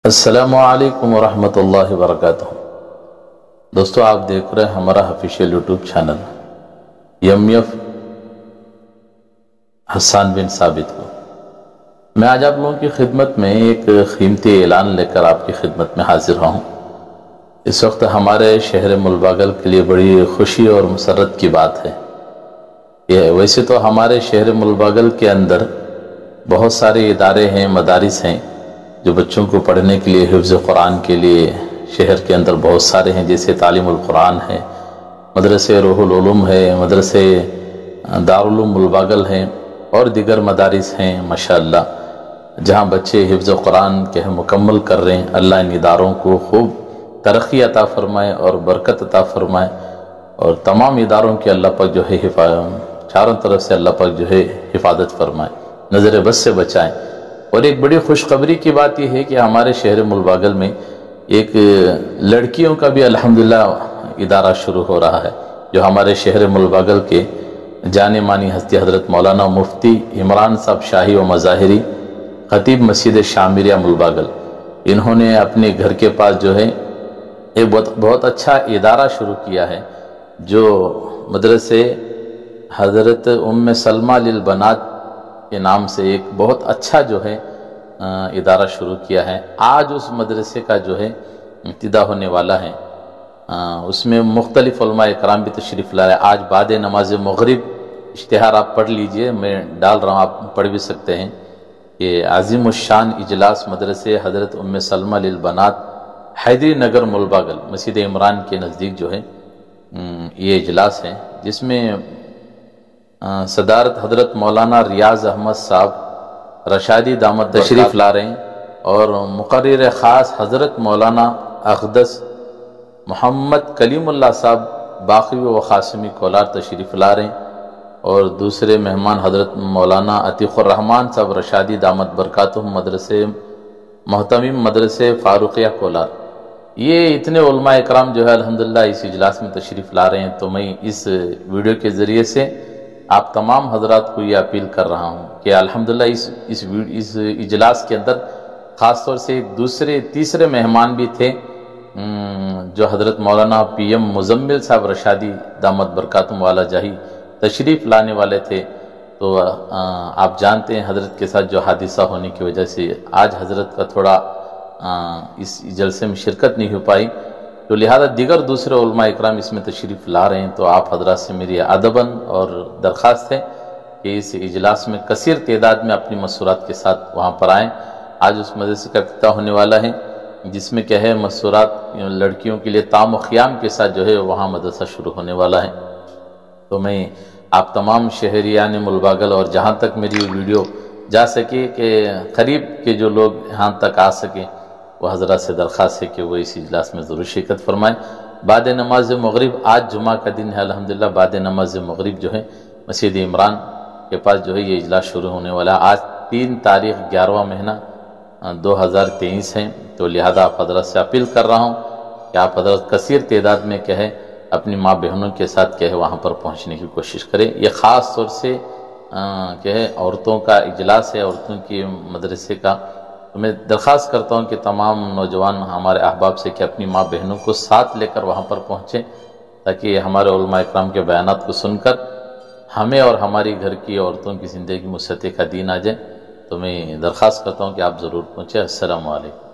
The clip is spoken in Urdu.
السلام علیکم ورحمۃ اللہ وبرکاتہ۔ دوستو، آپ دیکھ رہے ہیں ہمارا آفیشیل یوٹیوب چینل MF حسان بن ثابت کو۔ میں آج آپ لوگوں کی خدمت میں ایک قیمتی اعلان لے کر آپ کی خدمت میں حاضر ہوں۔ اس وقت ہمارے شہر ملباگل کے لیے بڑی خوشی اور مسرت کی بات ہے۔ ویسے تو ہمارے شہر ملباگل کے اندر بہت سارے ادارے ہیں، مدارس ہیں جو بچوں کو پڑھنے کے لیے، حفظ قرآن کے لیے شہر کے اندر بہت سارے ہیں، جیسے تعلیم القرآن ہے، مدرسے روح العلوم ہے، مدرسے دارالعلوم ملباگل ہیں اور دیگر مدارس ہیں ماشاءاللہ، جہاں بچے حفظ قرآن کے مکمل کر رہے ہیں۔ اللہ ان اداروں کو خوب ترقی عطا فرمائے اور برکت عطا فرمائے، اور تمام اداروں کے اللہ پاک جو ہے چاروں طرف سے اللہ پاک جو ہے حفاظت فرمائے، نظر بد سے بچائیں۔ اور ایک بڑی خوشخبری کی بات یہ ہے کہ ہمارے شہر ملباگل میں ایک لڑکیوں کا بھی الحمدللہ ادارہ شروع ہو رہا ہے، جو ہمارے شہر ملباگل کے جانے مانی ہستی حضرت مولانا مفتی عمران صاحب شاہی و مظاہری، خطیب مسجد شامریہ ملباگل، انہوں نے اپنے گھر کے پاس جو ہے ایک بہت اچھا ادارہ شروع کیا ہے، جو مدرسے حضرت سلمہ للبنات کے نام سے ایک بہت اچھا جو ہے ادارہ شروع کیا ہے۔ آج اس مدرسے کا جو ہے ابتدا ہونے والا ہے۔ اس میں مختلف علماء اکرام بھی تشریف لا رہے ہیں۔ آج بعد نماز مغرب، اشتہار آپ پڑھ لیجئے، میں ڈال رہا ہوں، آپ پڑھ بھی سکتے ہیں، کہ عظیم الشان اجلاس مدرسے حضرت سلمہ للبنات حیدری نگر ملباگل مسجد عمران کے نزدیک جو ہے یہ اجلاس ہے، جس میں صدارت حضرت مولانا ریاض احمد صاحب رشادی دامت تشریف لا رہے ہیں، اور مقرر خاص حضرت مولانا اقدس محمد کلیم اللہ صاحب باقوی و قاسمی کولار تشریف لا رہے ہیں، اور دوسرے مہمان حضرت مولانا عتیق الرحمن صاحب رشادی دامت برکاتہم مدرسے محتمیم مدرسے فاروقیہ کولار۔ یہ اتنے علماء اکرام جو ہے الحمدللہ اس اجلاس میں تشریف لا رہے ہیں۔ تو میں اس ویڈیو کے ذریعے سے آپ تمام حضرات کو یہ اپیل کر رہا ہوں کہ الحمدللہ اس اجلاس کے اندر خاص طور سے تیسرے مہمان بھی تھے، جو حضرت مولانا PM مزمل صاحب رشادی دامت برکاتہم والا جاہی تشریف لانے والے تھے۔ تو آپ جانتے ہیں حضرت کے ساتھ جو حادثہ ہونے کی وجہ سے آج حضرت کا تھوڑا اس جلسے میں شرکت نہیں ہو پائی، تو لہذا دیگر دوسرے علماء اکرام اس میں تشریف لا رہے ہیں۔ تو آپ حضرات سے میری ادباً اور درخواست ہے کہ اس اجلاس میں کثیر تعداد میں اپنی مسورات کے ساتھ وہاں پر آئیں۔ آج اس مدرسے کا افتتاح ہونے والا ہے، جس میں کیا ہے مسورات لڑکیوں کے لیے تام و قیام کے ساتھ جو ہے وہاں مدرسہ شروع ہونے والا ہے۔ تو میں آپ تمام شہریان ملباگل، اور جہاں تک میری ویڈیو جا سکے کہ قریب کے جو لوگ یہاں تک آ سکیں، وہ حضرات سے درخواست ہے کہ وہ اس اجلاس میں ضرور شرکت فرمائیں۔ بعد نماز مغرب، آج جمعہ کا دن ہے الحمدللہ، بعد نماز مغرب جو ہے مسجد عمران کے پاس جو ہے یہ اجلاس شروع ہونے والا ہے۔ آج 3 تاریخ 11واں مہینہ 2023 ہے، تو لہذا آپ حضرات سے اپیل کر رہا ہوں کہ آپ حضرات کثیر تعداد میں کہے اپنی ماں بہنوں کے ساتھ کہے وہاں پر پہنچنے کی کوشش کریں۔ یہ خاص طور سے کہے عورتوں کا اجلاس ہے، عورتوں کی مدرسے کا۔ تو میں درخواست کرتا ہوں کہ تمام نوجوان ہمارے احباب سے کہ اپنی ماں بہنوں کو ساتھ لے کر وہاں پر پہنچیں، تاکہ ہمارے علماء اکرام کے بیانات کو سن کر ہمیں اور ہماری گھر کی عورتوں کی زندگی میں وسعت کا دین آ جائے۔ تو میں درخواست کرتا ہوں کہ آپ ضرور پہنچیں۔ السلام علیکم۔